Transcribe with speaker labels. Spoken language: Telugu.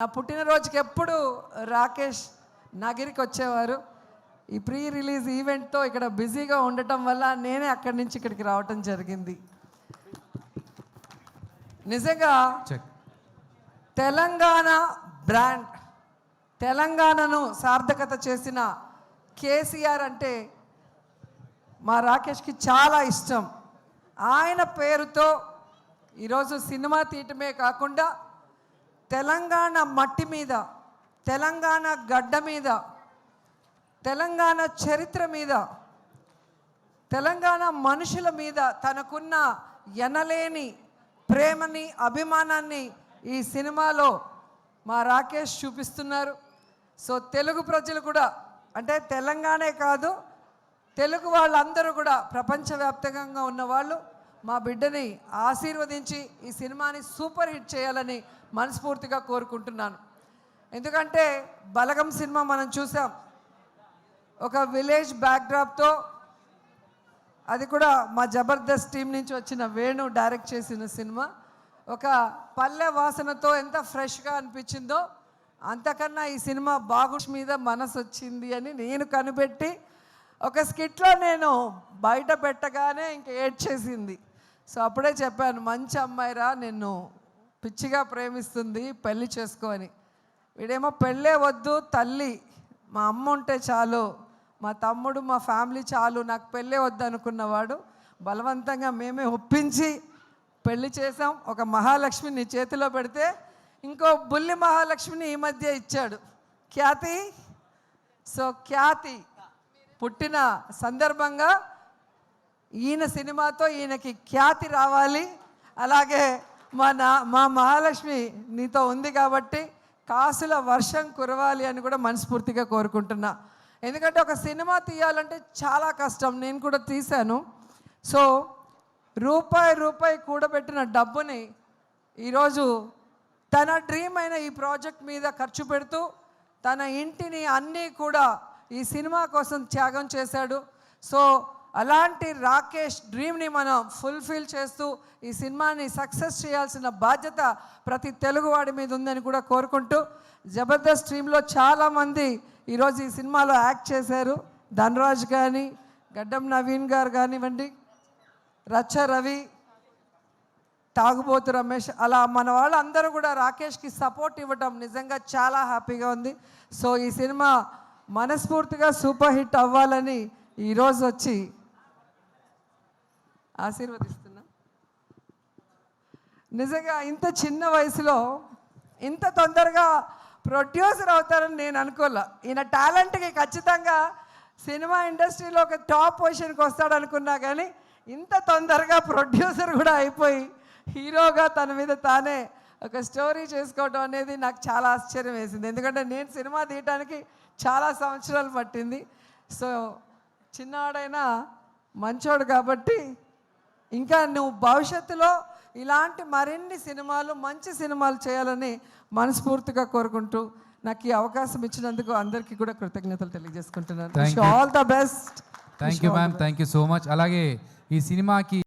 Speaker 1: నా పుట్టినరోజుకి ఎప్పుడు రాకేష్ నగిరికి వచ్చేవారు. ఈ ప్రీ రిలీజ్ ఈవెంట్తో ఇక్కడ బిజీగా ఉండటం వల్ల నేనే అక్కడి నుంచి ఇక్కడికి రావటం జరిగింది. నిజంగా తెలంగాణ బ్రాండ్, తెలంగాణను సార్థకత చేసిన కేసీఆర్ అంటే మా రాకేష్కి చాలా ఇష్టం. ఆయన పేరుతో ఈరోజు సినిమా తీయటమే కాకుండా తెలంగాణ మట్టి మీద, తెలంగాణ గడ్డ మీద, తెలంగాణ చరిత్ర మీద, తెలంగాణ మనుషుల మీద తనకున్న ఎనలేని ప్రేమని, అభిమానాన్ని ఈ సినిమాలో మా రాకేష్ చూపిస్తున్నారు. సో తెలుగు ప్రజలు కూడా, అంటే తెలంగాణే కాదు, తెలుగు వాళ్ళందరూ కూడా, ప్రపంచవ్యాప్తంగా ఉన్నవాళ్ళు మా బిడ్డని ఆశీర్వదించి ఈ సినిమాని సూపర్ హిట్ చేయాలని మనస్ఫూర్తిగా కోరుకుంటున్నాను. ఎందుకంటే బలగం సినిమా మనం చూసాం, ఒక విలేజ్ బ్యాక్డ్రాప్తో, అది కూడా మా జబర్దస్త్ టీం నుంచి వచ్చిన వేణు డైరెక్ట్ చేసిన సినిమా. ఒక పల్లె వాసనతో ఎంత ఫ్రెష్గా అనిపించిందో అంతకన్నా ఈ సినిమా బాగుష్ మీద మనసు వచ్చింది అని నేను కనిపెట్టి ఒక స్కిట్లో నేను బయట పెట్టగానే ఇంక ఏడ్చేసింది. సో అప్పుడే చెప్పాను, మంచి అమ్మాయిరా, నిన్ను పిచ్చిగా ప్రేమిస్తుంది, పెళ్ళి చేసుకో అని. వీడేమో పెళ్ళే వద్దు, తల్లి మా అమ్మ ఉంటే చాలు, మా తమ్ముడు, మా ఫ్యామిలీ చాలు, నాకు పెళ్ళే వద్దు అనుకున్నవాడు బలవంతంగా మేమే ఒప్పించి పెళ్లి చేసాం. ఒక మహాలక్ష్మి నీ చేతిలో పెడితే ఇంకో బుల్లి మహాలక్ష్మిని ఈ మధ్య ఇచ్చాడు, ఖ్యాతి. సో ఖ్యాతి పుట్టిన సందర్భంగా ఈయన సినిమాతో ఈయనకి ఖ్యాతి రావాలి. అలాగే మా మహాలక్ష్మి నీతో ఉంది కాబట్టి కాసుల వర్షం కురవాలి అని కూడా మనస్ఫూర్తిగా కోరుకుంటున్నా. ఎందుకంటే ఒక సినిమా తీయాలంటే చాలా కష్టం, నేను కూడా తీశాను. సో రూపాయి కూడబెట్టిన డబ్బుని ఈరోజు తన డ్రీమ్ అయిన ఈ ప్రాజెక్ట్ మీద ఖర్చు పెడుతూ తన ఇంటిని అన్నీ కూడా ఈ సినిమా కోసం త్యాగం చేశాడు. సో అలాంటి రాకేష్ డ్రీమ్ని మనం ఫుల్ఫిల్ చేస్తూ ఈ సినిమాని సక్సెస్ చేయాల్సిన బాధ్యత ప్రతి తెలుగువాడి మీద ఉందని కూడా కోరుకుంటూ, జబర్దస్త్ టీంలో చాలామంది ఈరోజు ఈ సినిమాలో యాక్ట్ చేశారు. ధనరాజ్ కానీ, గడ్డం నవీన్ గారు కానివ్వండి, రచ్చ రవి, తాగుబోతు రమేష్, అలా మన వాళ్ళందరూ కూడా రాకేష్కి సపోర్ట్ ఇవ్వటం నిజంగా చాలా హ్యాపీగా ఉంది. సో ఈ సినిమా మనస్ఫూర్తిగా సూపర్ హిట్ అవ్వాలని ఈరోజు వచ్చి ఆశీర్వదిస్తున్నా. నిజంగా ఇంత చిన్న వయసులో ఇంత తొందరగా ప్రొడ్యూసర్ అవుతారని నేను అనుకోలే. ఈయన టాలెంట్కి ఖచ్చితంగా సినిమా ఇండస్ట్రీలో ఒక టాప్ పొజిషన్కి వస్తాడనుకున్నా, కానీ ఇంత తొందరగా ప్రొడ్యూసర్ కూడా అయిపోయి హీరోగా తన మీద తానే ఒక స్టోరీ చేసుకోవడం అనేది నాకు చాలా ఆశ్చర్యం వేసింది. ఎందుకంటే నేను సినిమా తీయటానికి చాలా సంవత్సరాలు పట్టింది. సో చిన్నవాడైనా మంచోడు కాబట్టి ఇంకా నువ్వు భవిష్యత్తులో ఇలాంటి మరిన్ని సినిమాలు, మంచి సినిమాలు చేయాలని మనస్ఫూర్తిగా కోరుకుంటూ నాకు ఈ అవకాశం ఇచ్చినందుకు అందరికీ కూడా కృతజ్ఞతలు తెలియజేసుకుంటున్నాను. All the best.
Speaker 2: Thank you ma'am, thank you so much. అలాగే ఈ సినిమాకి